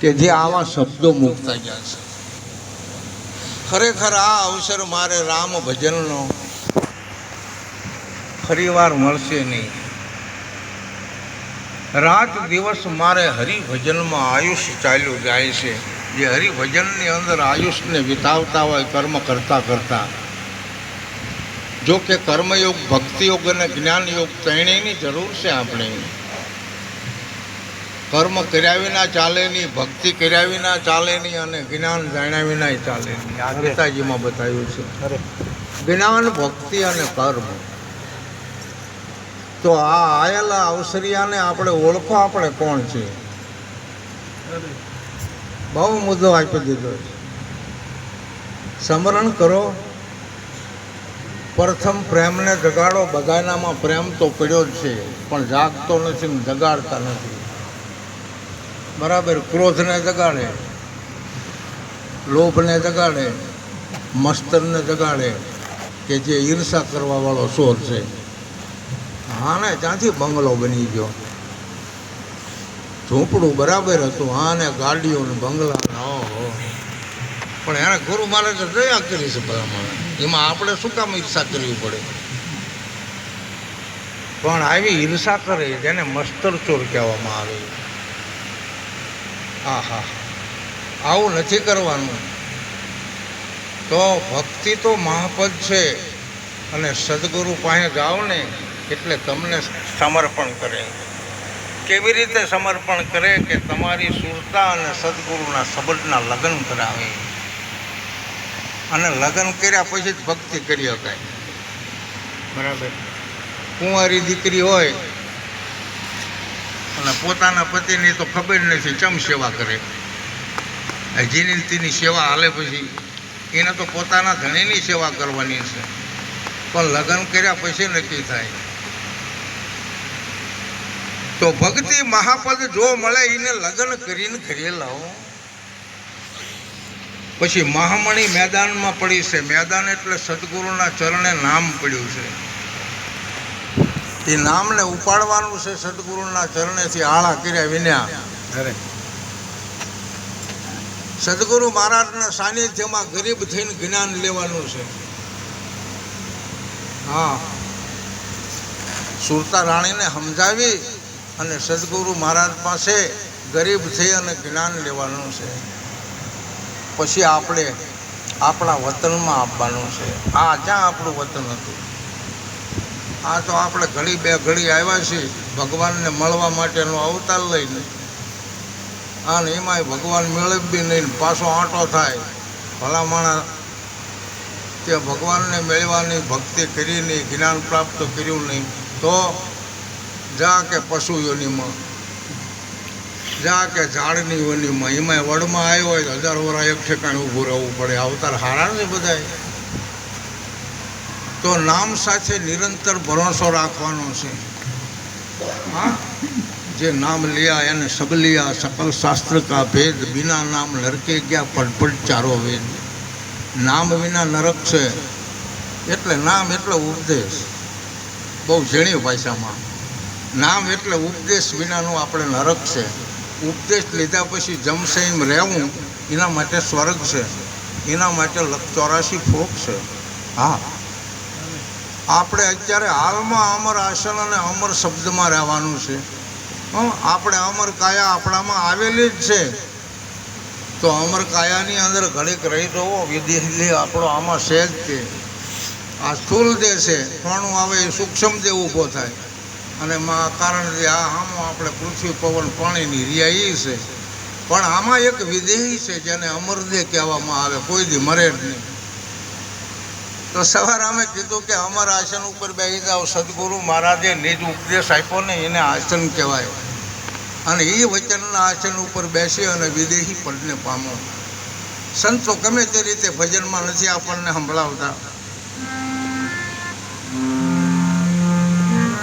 કે જે આવા શબ્દો મૂકતા ગયા છે. ખરેખર આ અવસર મારે રામ ભજનનો ફરીવાર મળશે નહીં. રાત દિવસ મારે હરિભજનમાં આયુષ્ય ચાલ્યું જાય છે. જે હરિભજનની અંદર આયુષ્યને વિતાવતા હોય કર્મ કરતાં કરતાં. જો કે કર્મયોગ, ભક્તિયોગ અને જ્ઞાનયોગ ત્રણેયની જરૂર છે. આપણે કર્મ કર્યા વિના ચાલે નહીં, ભક્તિ કર્યા વિના ચાલે નહીં અને જ્ઞાન જાણ્યા વિના ચાલે નહીં. આ ગીતાજીમાં બતાવ્યું છે. જ્ઞાન, ભક્તિ અને કર્મ. તો આ આયેલા અવસરિયાને આપણે ઓળખો, આપણે કોણ છે. બહુ મુદ્દો આપી દીધો છે. સ્મરણ કરો, પ્રથમ પ્રેમને જગાડો. બધાનામાં પ્રેમ તો પડ્યો જ છે, પણ જાગતો નથી ને જગાડતા નથી. બરાબર. ક્રોધને જગાડે, લોભને જગાડે, મસ્તરને જગાડે, કે જે ઈર્ષા કરવા વાળો સોર છે. હા ને, ત્યાંથી બંગલો બની ગયો. ઝૂંપડું બરાબર હતું, હા ને ગાડીઓ ને બંગલા. ઓહો, પણ એને ગુરુ મહારાજે દયા કરી છે ભલામણ. એમાં આપણે શું કામ ઈર્ષા કરવી પડે? પણ આવી ઈર્ષા કરે જેને મસ્તર ચોર કહેવામાં આવે. આહા, આવું નથી કરવાનું. તો ભક્તિ તો મહાપદ છે, અને સદગુરુ પાસે જાઓ ને એટલે તમને સમર્પણ કરે. કેવી રીતે સમર્પણ કરે? કે તમારી સુરતા અને સદગુરુના સંબંધના લગ્ન કરાવે. અને લગ્ન કર્યા પછી જ ભક્તિ કરી શકાય. બરાબર. કુંવારી દીકરી હોય અને પોતાના પતિની તો ખબર નથી, ચમ સેવા કરે. જેની તેની સેવા હાલે પછી એને તો પોતાના ધણીની સેવા કરવાની છે. પણ લગ્ન કર્યા પછી નક્કી થાય. તો ભક્તિ મહાપદ જો મળે એને લગ્ન કરીને ઘરે લાવો. પછી મહામણી મેદાનમાં પડી છે. મેદાન એટલે સદગુરુના ચરણે નામ પડ્યું છે. એ નામને ઉપાડવાનું છે. સદગુરુના ચરણેથી આળા કર્યા વિના સદગુરુ મહારાજના સાનિધ્યમાં ગરીબ થઈને જ્ઞાન લેવાનું છે. હા, સુરતા રાણીને સમજાવી અને સદગુરુ મહારાજ પાસે ગરીબ થઈ અને જ્ઞાન લેવાનું છે. પછી આપણે આપણા વતનમાં આપવાનું છે. આ જ્યાં આપણું વતન હતું. આ તો આપણે ઘડી બે ઘડી આવ્યા છીએ ભગવાનને મળવા માટેનો અવતાર લઈને. અને એમાંય ભગવાન મેળવી નહીં, પાછો આંટો થાય. ભલા માણસ તે ભગવાનને મેળવાની ભક્તિ કરી નહીં, જ્ઞાન પ્રાપ્ત કર્યું નહીં, તો જા કે પશુ યોનિમાં, જા કે ઝાડની યોનિમાં. એમાંય વડમાં આવ્યો હોય 1000 વર્ષ એક ઠેકાણે ઊભું રહેવું પડે. અવતાર હારા ને બધાય. તો નામ સાથે નિરંતર ભરોસો રાખવાનો છે. હા, જે નામ લિયા એને સબ લિયા, સકલ શાસ્ત્ર કા ભેદ. બિના નામ નરકે ગયા, પડપડ ચારો વેદ. નામ વિના નરક છે. એટલે નામ એટલે ઉપદેશ. બહુ ઝીણી ભાષામાં નામ એટલે ઉપદેશ વિનાનું આપણે નરક છે. ઉપદેશ લીધા પછી જમશે એમ રહેવું, એના માટે સ્વર્ગ છે. એના માટે 84 ફોક છે. હા, આપણે અત્યારે હાલમાં અમર આસન અને અમર શબ્દમાં રહેવાનું છે. આપણે અમર કાયા આપણામાં આવેલી જ છે. તો અમર કાયાની અંદર ઘડીક રહી જવો. વિધિ આપણો આમાં છે જ તે. આ સ્થૂળ દેહ છે, થોડું આવે એ સૂક્ષ્મ દેહ ઊભો થાય. અને કારણ જે આ આમો આપણે પૃથ્વી પવન પાણીની રિયા એ છે. પણ આમાં એક વિદેહી છે જેને અમરદેહ કહેવામાં આવે. કોઈ દી મરે જ નહીં. તો સવારે અમે કીધું કે અમર આસન ઉપર બેસી જાઓ. સદગુરુ મહારાજે નિજ ઉપદેશ આપ્યો ને એને આસન કહેવાય. અને એ વચનના આસન ઉપર બેસી અને વિદેહી પદને પામો. સંતો ગમે તે રીતે ભજનમાં નથી આપણને સંભળાવતા,